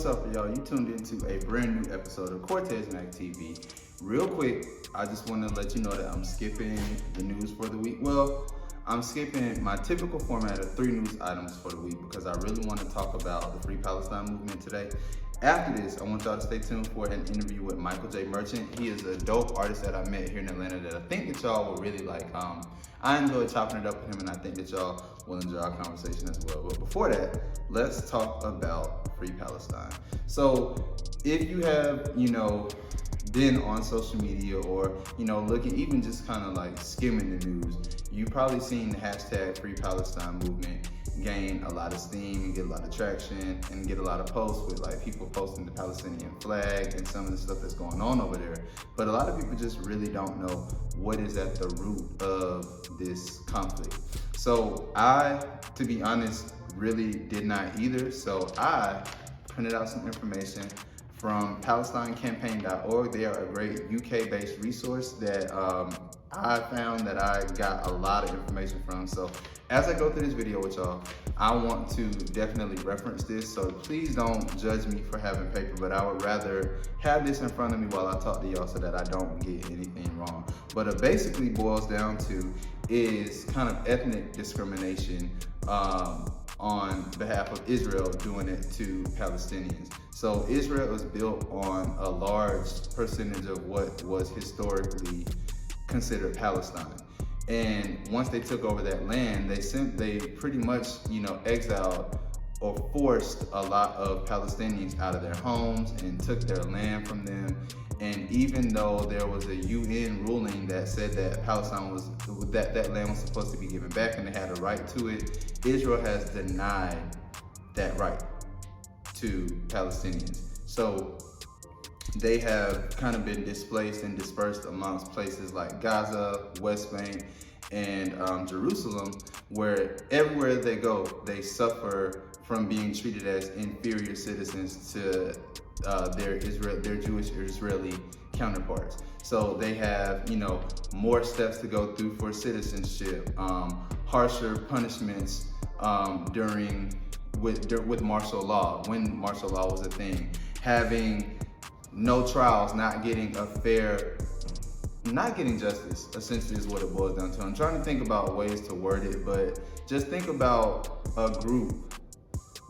What's up, y'all? You tuned into a brand new episode of Cortez and Act TV. Real quick, I just want to let you know that I'm skipping the news for the week. Well, I'm skipping my typical format of 3 news items for the week because I really want to talk about the Free Palestine movement today. After this, I want y'all to stay tuned for an interview with Michael J. Merchant. He is a dope artist that I met here in Atlanta that I think that y'all will really like. I enjoyed chopping it up with him, and I think that y'all will enjoy our conversation as well. But before that, let's talk about Free Palestine. So if you have, been on social media or, looking, even just kind of like skimming the news, you've probably seen the hashtag Free Palestine movement gain a lot of steam and get a lot of traction and get a lot of posts with like people posting the Palestinian flag and some of the stuff that's going on over there. But a lot of people just really don't know what is at the root of this conflict. So I, to be honest, really did not either. So I printed out some information from PalestineCampaign.org. They are a great UK-based resource that I found that I got a lot of information from. So as I go through this video with y'all, I want to definitely reference this. So please don't judge me for having paper, but I would rather have this in front of me while I talk to y'all so that I don't get anything wrong. But it basically boils down to is kind of ethnic discrimination on behalf of Israel doing it to Palestinians. So Israel is built on a large percentage of what was historically considered Palestine. And once they took over that land, they pretty much, exiled or forced a lot of Palestinians out of their homes and took their land from them. And even though there was a UN ruling that said that Palestine was, that land was supposed to be given back and they had a right to it, Israel has denied that right to Palestinians. So they have kind of been displaced and dispersed amongst places like Gaza, West Bank, and Jerusalem, where everywhere they go, they suffer from being treated as inferior citizens to their Jewish Israeli counterparts. So they have, more steps to go through for citizenship, harsher punishments with martial law, when martial law was a thing, having no trials, not getting justice, essentially is what it boils down to. I'm trying to think about ways to word it, but just think about a group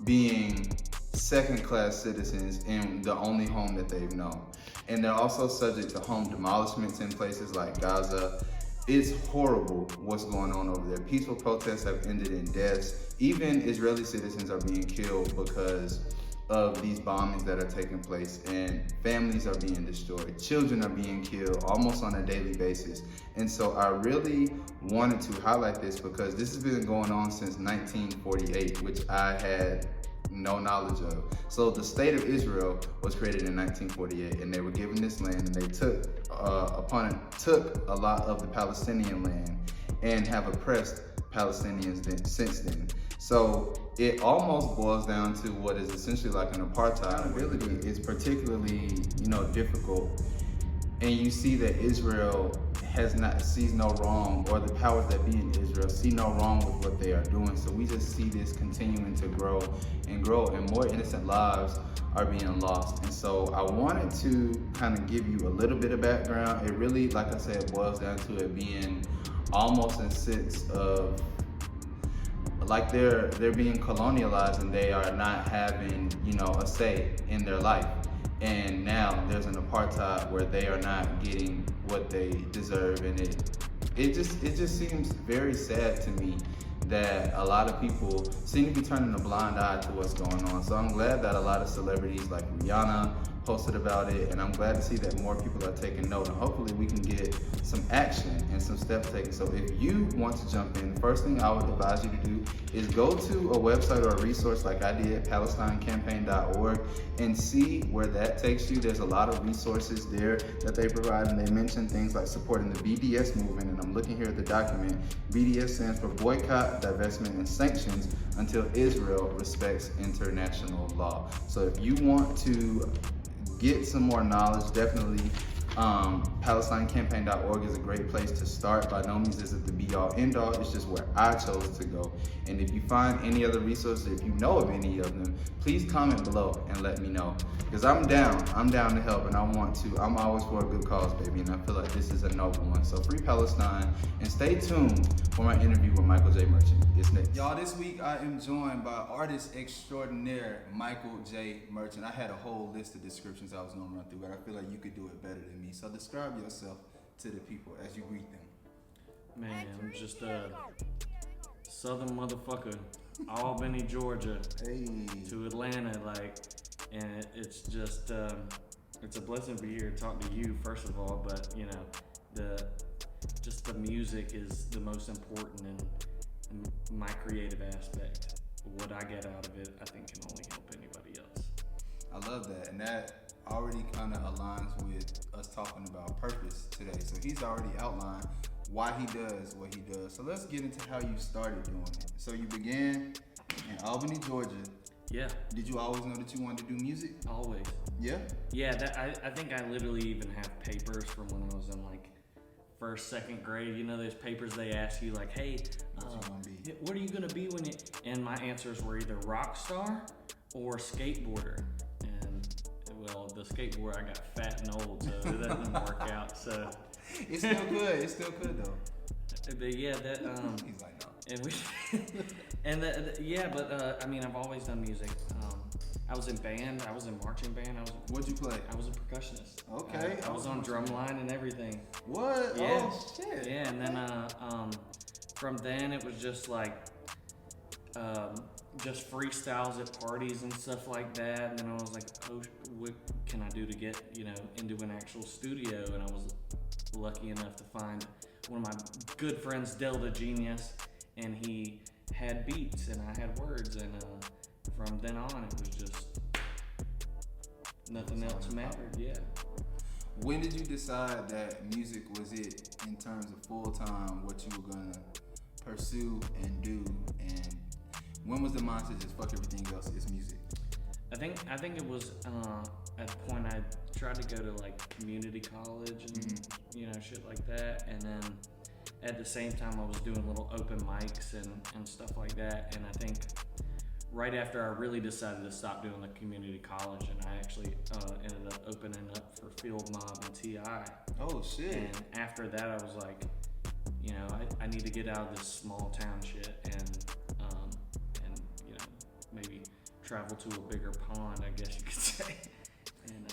being second-class citizens in the only home that they've known. And they're also subject to home demolishments in places like Gaza. It's horrible what's going on over there. Peaceful protests have ended in deaths. Even Israeli citizens are being killed because of these bombings that are taking place, and families are being destroyed. Children are being killed almost on a daily basis. And so I really wanted to highlight this because this has been going on since 1948, which I had no knowledge of. So the state of Israel was created in 1948, and they were given this land, and they took a lot of the Palestinian land and have oppressed Palestinians since then. So it almost boils down to what is essentially like an apartheid. Accountability is particularly, difficult, and you see that Israel sees no wrong, or the powers that be in Israel see no wrong with what they are doing. So we just see this continuing to grow, and more innocent lives are being lost. And so I wanted to kind of give you a little bit of background. It really, like I said, boils down to it being almost in sense of like they're being colonialized and they are not having, a say in their life. And now there's an apartheid where they are not getting what they deserve, and it just seems very sad to me that a lot of people seem to be turning a blind eye to what's going on. So I'm glad that a lot of celebrities like Rihanna posted about it, and I'm glad to see that more people are taking note, and hopefully we can get some action and some steps taken. So if you want to jump in, the first thing I would advise you to do is go to a website or a resource like I did, PalestineCampaign.org, and see where that takes you. There's a lot of resources there that they provide, and they mention things like supporting the BDS movement, and I'm looking here at the document. BDS stands for Boycott, Divestment, and Sanctions until Israel respects international law. So if you want to get some more knowledge, definitely PalestineCampaign.org is a great place to start. By no means is it the be-all, end-all. It's just where I chose to go. And if you find any other resources, if you know of any of them, please comment below and let me know. Because I'm down to help, and I'm always for a good cause, baby, and I feel like this is a noble one. So free Palestine, and stay tuned for my interview with Michael J. Merchant. It's next. Y'all, this week I am joined by artist extraordinaire Michael J. Merchant. I had a whole list of descriptions I was going to run through, but I feel like you could do it better than me. So describe yourself to the people as you greet them. Man, I'm just a southern motherfucker, Albany, Georgia, to Atlanta, and it's just, it's a blessing to be here to talk to you, first of all, but, you know, the music is the most important in my creative aspect. What I get out of it, I think, can only help anybody else. I love that, and that already kind of aligns with us talking about purpose today. So he's already outlined why he does what he does. So let's get into how you started doing it. So you began in Albany, Georgia. Yeah. Did you always know that you wanted to do music? Always. Yeah? Yeah, I think I literally even have papers from when I was in first, second grade. You know those papers they ask you hey, what are you gonna be when you... And my answers were either rock star or skateboarder. Well, the skateboard, I got fat and old, so that didn't work out. So it's still good. It's still good though. But yeah, that he's like, no. And I mean, I've always done music. I was in band. I was in marching band. What'd you play? I was a percussionist. Okay. I was on drumline and everything. What? Yeah. Oh shit. Yeah, and then from then it was just just freestyles at parties and stuff like that. And then I was like, oh, what can I do to get, into an actual studio? And I was lucky enough to find one of my good friends, Delta Genius, and he had beats and I had words. And from then on, it was just nothing else mattered. Yeah. When did you decide that music was it in terms of full-time, what you were gonna pursue and do? And when was the mindset just fuck everything else, it's music? I think it was at the point I tried to go to community college and shit like that, and then at the same time I was doing little open mics and stuff like that. And I think right after I really decided to stop doing the community college, and I actually ended up opening up for Field Mob and T.I. Oh shit. And after that I was like, I need to get out of this small town shit and maybe travel to a bigger pond, I guess you could say. And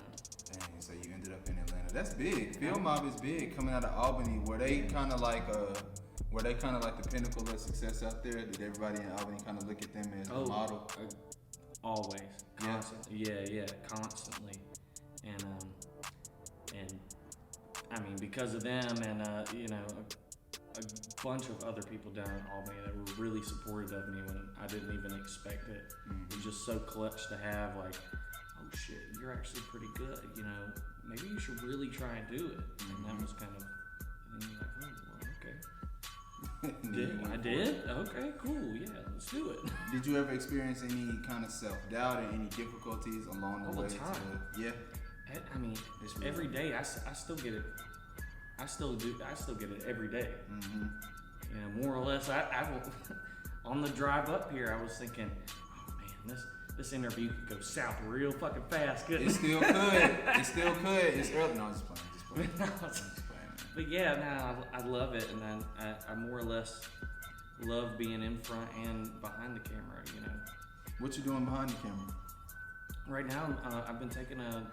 dang, so you ended up in Atlanta. That's big. Field Mob is big. Coming out of Albany, were they kind of like the pinnacle of success out there? Did everybody in Albany kind of look at them as a model? Always, constantly. Yeah, constantly. And I mean, because of them, and a bunch of other people down in Albany that were really supportive of me when I didn't even expect it. It was just so clutch to have, oh shit, you're actually pretty good, maybe you should really try and do it. And that was kind of, and then you're like, oh, well, okay. I did? Okay, cool, yeah, let's do it. Did you ever experience any kind of self-doubt or any difficulties along the way? All the time. Yeah. I mean, every day, I still get it. I still get it every day. More or less. I will. On the drive up here, I was thinking, oh man, this interview could go south real fucking fast. It still could. It's early. No, I'm just playing. But yeah, no, I love it, and I more or less love being in front and behind the camera. What you doing behind the camera? Right now, I've been taking a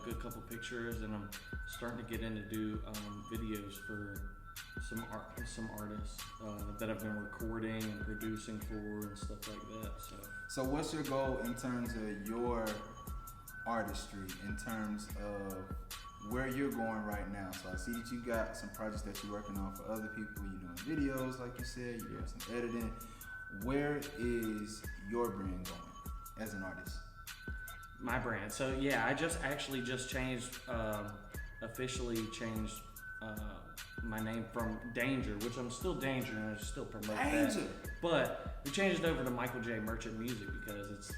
good couple pictures, and I'm starting to get in to do videos for some artists that I've been recording and producing for and stuff like that. So what's your goal in terms of your artistry, in terms of where you're going right now? So I see that you got some projects that you're working on for other people. You're doing videos, like you said. You're doing some editing. Where is your brand going as an artist? My brand. So yeah, I just changed, officially changed my name from Danger, which I'm still Danger and I still promote Danger. that. But we changed it over to Michael J. Merchant Music because it's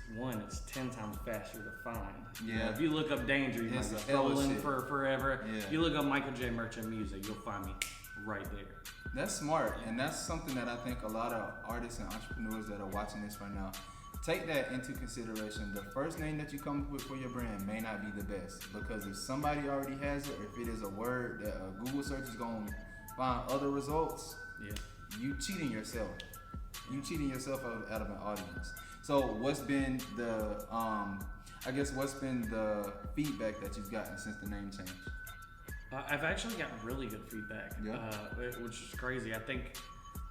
10 times faster to find. Yeah. You know, if you look up Danger, you might be scrolling for forever. Yeah. If you look up Michael J. Merchant Music, you'll find me right there. That's smart, and that's something that I think a lot of artists and entrepreneurs that are watching this right now, take that into consideration. The first name that you come up with for your brand may not be the best, because if somebody already has it, or if it is a word that a Google search is going to find other results, you cheating yourself. You cheating yourself out of an audience. So what's been the, what's been the feedback that you've gotten since the name change? I've actually gotten really good feedback, yeah. Which is crazy. I think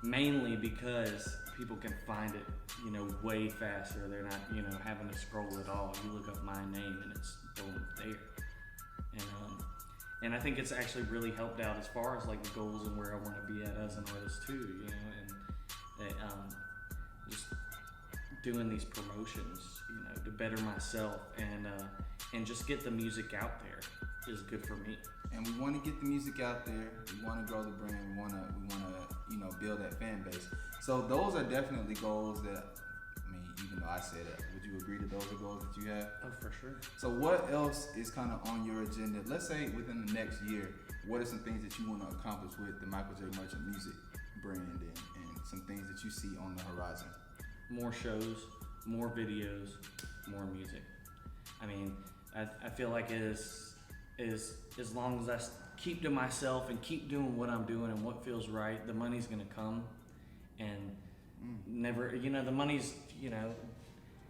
mainly because people can find it, you know, way faster. They're not, you know, having to scroll at all. You look up my name and it's boom there. And I think it's actually really helped out as far as like the goals and where I want to be at as an artist too, you know, and just doing these promotions, you know, to better myself and just get the music out there is good for me. And we want to get the music out there. We want to grow the brand. We want to, you know, build that fan base. So those are definitely goals that, I mean, even though I said that, would you agree that those are goals that you have? Oh, for sure. So what else is kind of on your agenda? Let's say within the next year, what are some things that you want to accomplish with the Michael J. Merchant Music brand and some things that you see on the horizon? More shows, more videos, more music. I mean, I feel like it is as long as I keep to myself and keep doing what I'm doing and what feels right, the money's gonna come. And never, you know, the money's, you know,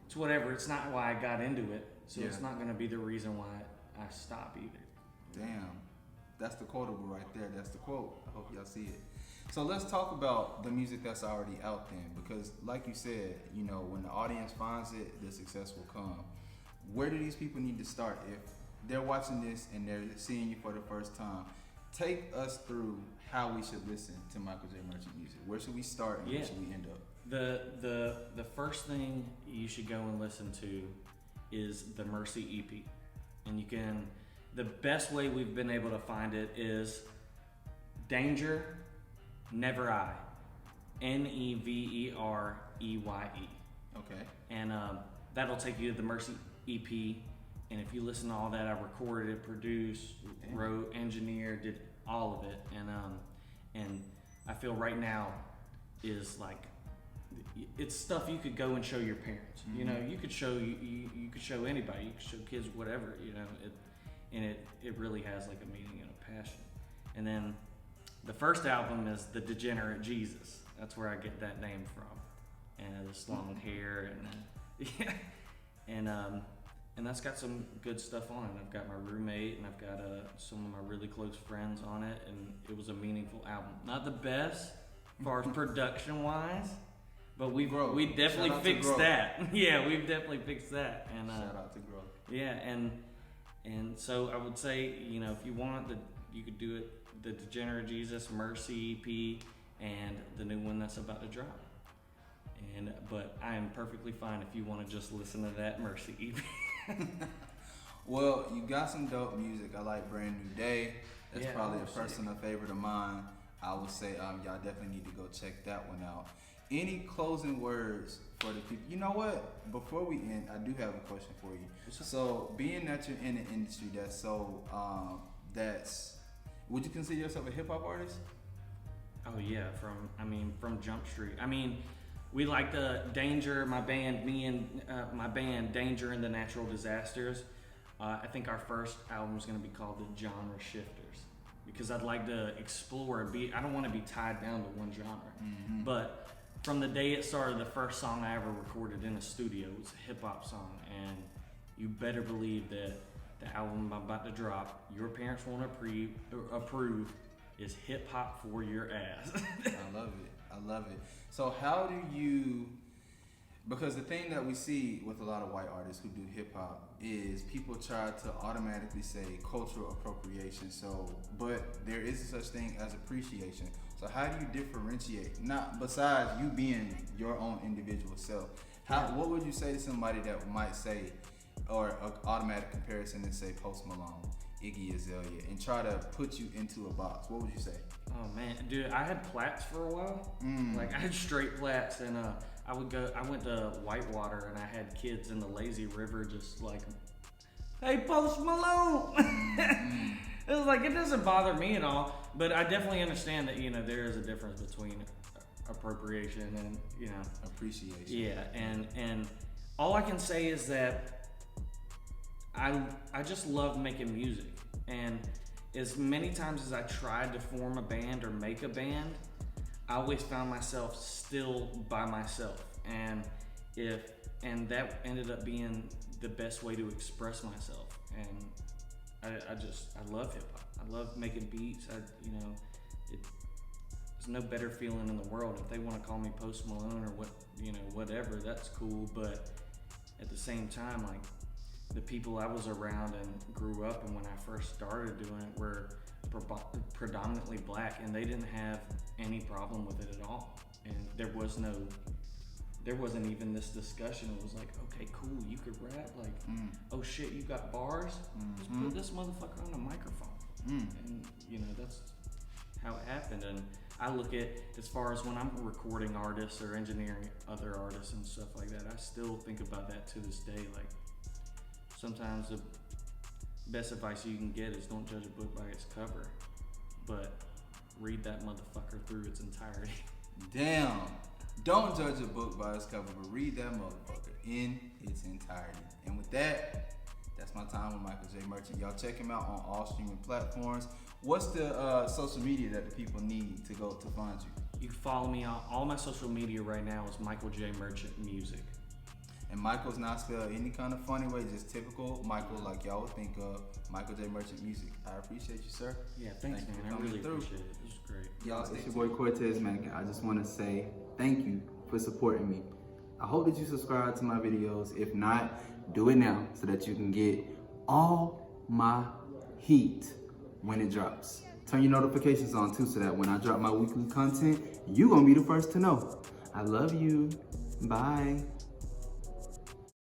it's whatever. It's not why I got into it, so it's not gonna be the reason why I stop either. Damn, that's the quotable right there. That's the quote. I hope y'all see it. So let's talk about the music that's already out then, because like you said, you know, when the audience finds it, the success will come. Where do these people need to start if they're watching this and they're seeing you for the first time? Take us through how we should listen to Michael J. Merchant Music. Where should we start and where should we end up? The first thing you should go and listen to is the Mercy EP. And you can, the best way we've been able to find it is Danger, Never I. Nevereye. Okay. And that'll take you to the Mercy EP. And if you listen to all that, I recorded it, produced, wrote, engineered, did all of it. And I feel right now is like, it's stuff you could go and show your parents. Mm-hmm. You know, you could show you could show anybody, you could show kids, whatever. You know, it really has like a meaning and a passion. And then the first album is The Degenerate Jesus. That's where I get that name from. And this long hair and that's got some good stuff on it. I've got my roommate and I've got some of my really close friends on it, and it was a meaningful album. Not the best as far as production wise, but we definitely fixed that. Yeah, we've definitely fixed that. And shout out to growth. Yeah, and so I would say, you know, if you want you could do it, the Degenerate Jesus, Mercy EP, and the new one that's about to drop. But I am perfectly fine if you want to just listen to that Mercy EP. Well, you got some dope music. I like Brand New Day. That's probably a personal favorite of mine. I would say y'all definitely need to go check that one out. Any closing words for the people? You know what? Before we end, I do have a question for you. So, being that you're in an industry that's so would you consider yourself a hip hop artist? Oh yeah, from Jump Street. I mean, we like the Danger, my band, my band, Danger and the Natural Disasters. I think our first album is going to be called The Genre Shifters, because I'd like to explore and I don't want to be tied down to one genre. Mm-hmm. But from the day it started, the first song I ever recorded in a studio was a hip hop song, and you better believe that the album I'm about to drop, your parents won't approve, is hip hop for your ass. I love it. So how do you, because the thing that we see with a lot of white artists who do hip hop is people try to automatically say cultural appropriation. So, but there is such thing as appreciation. So how do you differentiate? Not besides you being your own individual self. What would you say to somebody that might say, or an automatic comparison and say Post Malone, Iggy Azalea, and try to put you into a box? What would you say? Oh man, dude, I had plaits for a while. Like I had straight plaits, and I went to Whitewater and I had kids in the lazy river just like, hey, Post Malone. It was like, it doesn't bother me at all, but I definitely understand that, there is a difference between appropriation and, appreciation. Yeah, and all I can say is that I just love making music, and as many times as I tried to form a band or make a band, I always found myself still by myself, and that ended up being the best way to express myself. And I love hip hop. I love making beats. There's no better feeling in the world. If they want to call me Post Malone or whatever, that's cool. But at the same time, like, the people I was around and grew up and when I first started doing it were predominantly black, and they didn't have any problem with it at all. And there wasn't even this discussion. It was like, okay, cool, you could rap. Like, oh shit, you got bars? Just put this motherfucker on a microphone. And that's how it happened. And I look at, as far as when I'm recording artists or engineering other artists and stuff like that, I still think about that to this day. Like, sometimes the best advice you can get is don't judge a book by its cover, but read that motherfucker through its entirety. Damn. Don't judge a book by its cover, but read that motherfucker in its entirety. And with that, that's my time with Michael J. Merchant. Y'all check him out on all streaming platforms. What's the social media that the people need to go to find you? You can follow me on all my social media right now is Michael J. Merchant Music. And Michael's not spelled any kind of funny way, just typical Michael, like y'all would think of. Michael J. Merchant Music. I appreciate you, sir. Yeah, thanks, man. I really appreciate it. This was great. Y'all, it's your boy Cortez Mack. I just want to say thank you for supporting me. I hope that you subscribe to my videos. If not, do it now so that you can get all my heat when it drops. Turn your notifications on too so that when I drop my weekly content, you're going to be the first to know. I love you. Bye.